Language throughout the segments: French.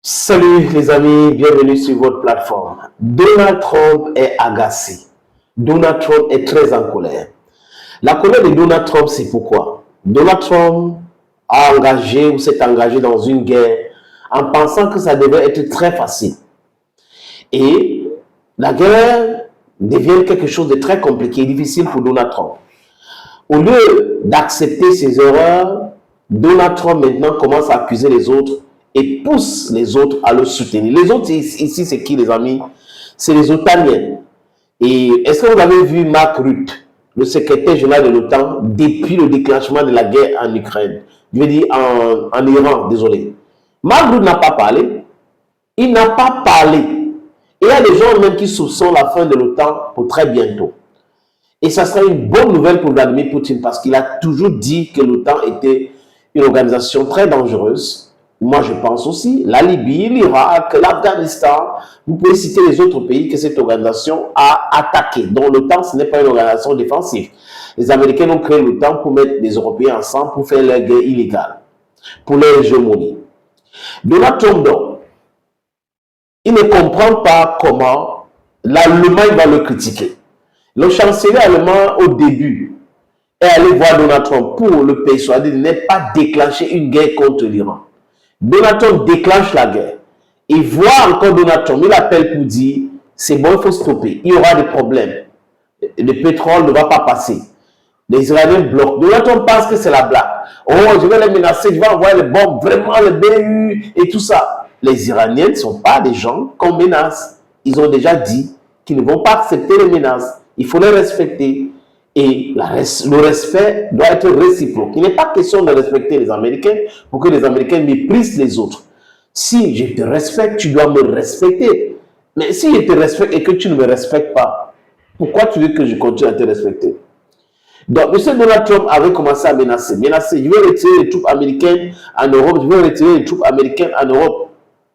Salut les amis, bienvenue sur votre plateforme. Donald Trump est agacé. Donald Trump est très en colère. La colère de Donald Trump, c'est pourquoi Donald Trump a engagé ou s'est engagé dans une guerre en pensant que ça devait être très facile. Et la guerre devient quelque chose de très compliqué et difficile pour Donald Trump. Au lieu d'accepter ses erreurs, Donald Trump maintenant commence à accuser les autres et pousse les autres à le soutenir. Les autres ici, c'est qui les amis? C'est les Otaniens. Et est-ce que vous avez vu Mark Rutte, le secrétaire général de l'OTAN, depuis le déclenchement de la guerre en Ukraine? Je veux dire en Iran, désolé. Mark Rutte n'a pas parlé. Il n'a pas parlé. Et il y a des gens même qui soupçonnent la fin de l'OTAN pour très bientôt. Et ça sera une bonne nouvelle pour Vladimir Poutine parce qu'il a toujours dit que l'OTAN était une organisation très dangereuse. Moi, je pense aussi, la Libye, l'Irak, l'Afghanistan, vous pouvez citer les autres pays que cette organisation a attaqué. Donc l'OTAN, ce n'est pas une organisation défensive. Les Américains ont créé l'OTAN pour mettre les Européens ensemble pour faire leur guerre illégale, pour leur hégémonie. Donald Trump, donc, il ne comprend pas comment l'Allemagne va le critiquer. Le chancelier allemand, au début, est allé voir Donald Trump pour le persuader de ne pas déclencher une guerre contre l'Iran. Donald Trump déclenche la guerre. Il voit encore Donald Trump, il appelle pour dire, c'est bon, il faut stopper, il y aura des problèmes. Le pétrole ne va pas passer. Les Iraniens bloquent. Donald Trump pense que c'est la blague. Oh, je vais les menacer, je vais envoyer les bombes, vraiment, les BU et tout ça. Les Iraniens ne sont pas des gens qu'on menace. Ils ont déjà dit qu'ils ne vont pas accepter les menaces. Il faut les respecter. Et le respect doit être réciproque. Il n'est pas question de respecter les Américains pour que les Américains méprisent les autres. Si je te respecte, tu dois me respecter. Mais si je te respecte et que tu ne me respectes pas, pourquoi tu veux que je continue à te respecter? Donc, M. Donald Trump avait commencé à menacer. Je vais retirer les troupes américaines en Europe, je vais retirer les troupes américaines en Europe.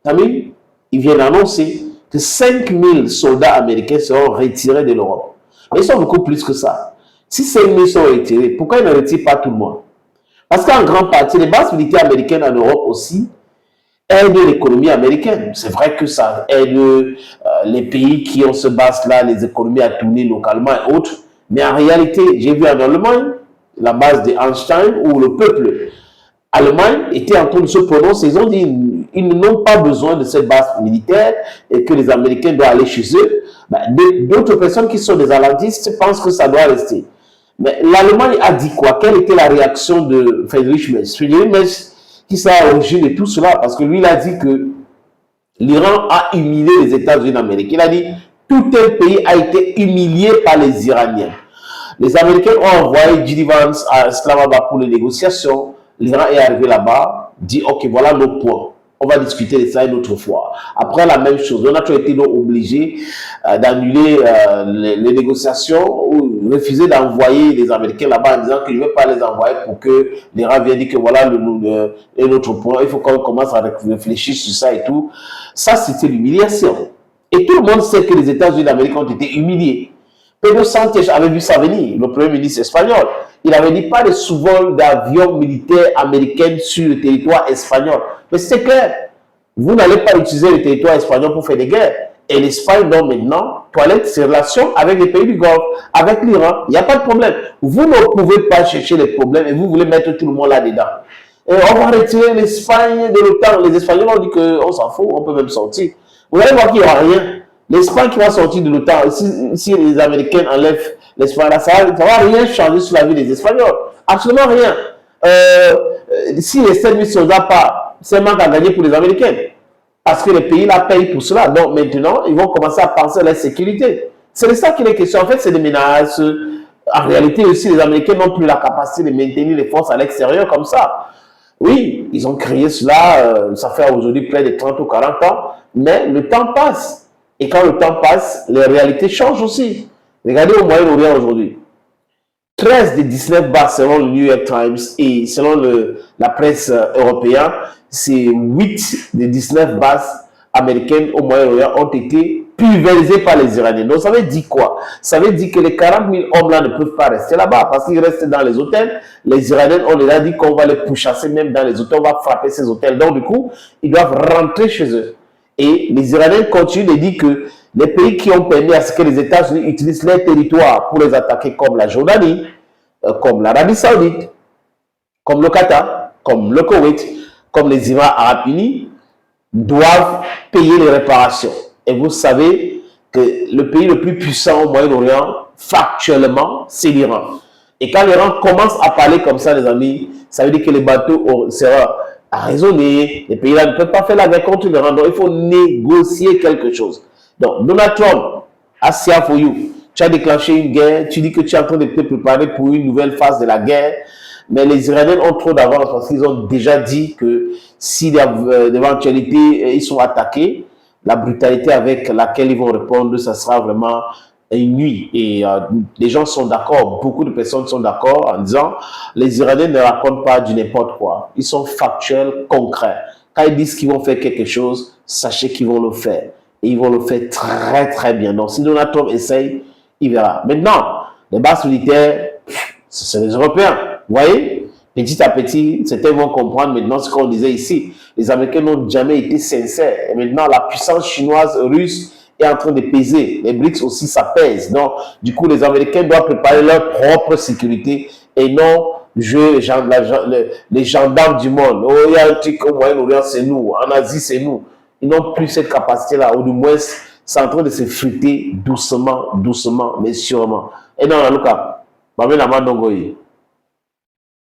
Tammy, il vient d'annoncer que 5000 soldats américains seront retirés de l'Europe. Mais ils sont beaucoup plus que ça. Si 5000 sont retirés, pourquoi ils ne retirent pas tout le monde? Parce qu'en grande partie, les bases militaires américaines en Europe aussi aident l'économie américaine. C'est vrai que ça aide les pays qui ont ce base-là, les économies à tourner localement et autres. Mais en réalité, j'ai vu en Allemagne, la base de Einstein, où le peuple allemand était en train de se prononcer. Ils ont dit ils n'ont pas besoin de cette base militaire et que les Américains doivent aller chez eux. D'autres personnes qui sont des atlantistes pensent que ça doit rester. Mais l'Allemagne a dit quoi? Quelle était la réaction de Friedrich Merz? Friedrich Merz qui s'est à l'origine de tout cela parce que lui, il a dit que l'Iran a humilié les États-Unis d'Amérique. Il a dit tout un pays a été humilié par les Iraniens. Les Américains ont envoyé J.D. Vance à Islamabad pour les négociations. L'Iran est arrivé là-bas, dit ok, voilà nos points. On va discuter de ça une autre fois. Après, la même chose. On a toujours été obligé d'annuler les négociations ou refuser d'envoyer les Américains là-bas en disant que je ne vais pas les envoyer pour que l'Iran vienne dire que voilà un autre point. Il faut qu'on commence à réfléchir sur ça et tout. Ça, c'était l'humiliation. Et tout le monde sait que les États-Unis d'Amérique ont été humiliés. Pedro Sanchez avait vu ça venir, le premier ministre espagnol. Il avait dit pas de sous-vol d'avions militaires américains sur le territoire espagnol. Mais c'est clair, vous n'allez pas utiliser le territoire espagnol pour faire des guerres. Et l'Espagne, donc maintenant, toilette ses relations avec les pays du Golfe, avec l'Iran. Il n'y a pas de problème. Vous ne pouvez pas chercher les problèmes et vous voulez mettre tout le monde là-dedans. Et on va retirer l'Espagne de l'OTAN. Les Espagnols ont dit qu'on s'en fout, on peut même sortir. Vous allez voir qu'il n'y aura rien. L'Espagne qui va sortir de l'OTAN, si les Américains enlèvent l'Espagne, ça ne va rien changer sur la vie des Espagnols. Absolument rien. Si les 7000 soldats partent, c'est un manque à gagner pour les Américains. Parce que les pays la payent pour cela. Donc maintenant, ils vont commencer à penser à la sécurité. C'est de ça qu'il est question. En fait, c'est des menaces. En réalité aussi, les Américains n'ont plus la capacité de maintenir les forces à l'extérieur comme ça. Oui, ils ont créé cela, ça fait aujourd'hui près de 30 ou 40 ans, mais le temps passe. Et quand le temps passe, les réalités changent aussi. Regardez au Moyen-Orient aujourd'hui. 13 des 19 bases selon le New York Times et selon la presse européenne, c'est 8 des 19 bases américaines au Moyen-Orient ont été pulvérisés par les Iraniens. Donc, ça veut dire quoi? Ça veut dire que les 40 000 hommes-là ne peuvent pas rester là-bas parce qu'ils restent dans les hôtels. Les Iraniens, on leur a dit qu'on va les pourchasser même dans les hôtels, on va frapper ces hôtels. Donc, du coup, ils doivent rentrer chez eux. Et les Iraniens continuent de dire que les pays qui ont permis à ce que les États-Unis utilisent leur territoire pour les attaquer, comme la Jordanie, comme l'Arabie Saoudite, comme le Qatar, comme le Koweït, comme les Émirats Arabes Unis, doivent payer les réparations. Et vous savez que le pays le plus puissant au Moyen-Orient, factuellement, c'est l'Iran. Et quand l'Iran commence à parler comme ça, les amis, ça veut dire que les bateaux seront arraisonnés. Les pays-là ne peuvent pas faire la guerre contre l'Iran. Donc, il faut négocier quelque chose. Donc, Donald Trump, Asia for you, tu as déclenché une guerre, tu dis que tu es en train de te préparer pour une nouvelle phase de la guerre. Mais les Iraniens ont trop d'avance parce qu'ils ont déjà dit que si d'éventualité ils sont attaqués, la brutalité avec laquelle ils vont répondre, ça sera vraiment une nuit. Et les gens sont d'accord, beaucoup de personnes sont d'accord en disant les Iraniens ne racontent pas du n'importe quoi. Ils sont factuels, concrets. Quand ils disent qu'ils vont faire quelque chose, sachez qu'ils vont le faire. Et ils vont le faire très très bien. Donc si Donald Trump essaye, il verra. Maintenant, les bases militaires, c'est les Européens. Vous voyez, petit à petit, certains vont comprendre maintenant ce qu'on disait ici. Les Américains n'ont jamais été sincères. Et maintenant, la puissance chinoise, russe est en train de peser. Les BRICS aussi, ça pèse. Donc, du coup, les Américains doivent préparer leur propre sécurité et non jouer les gendarmes du monde. Oh, il y a un truc au Moyen-Orient, c'est nous. En Asie, c'est nous. Ils n'ont plus cette capacité-là. Ou du moins, c'est en train de se friter doucement, doucement, mais sûrement. Et non, Luca, Mamela Mandongoyi.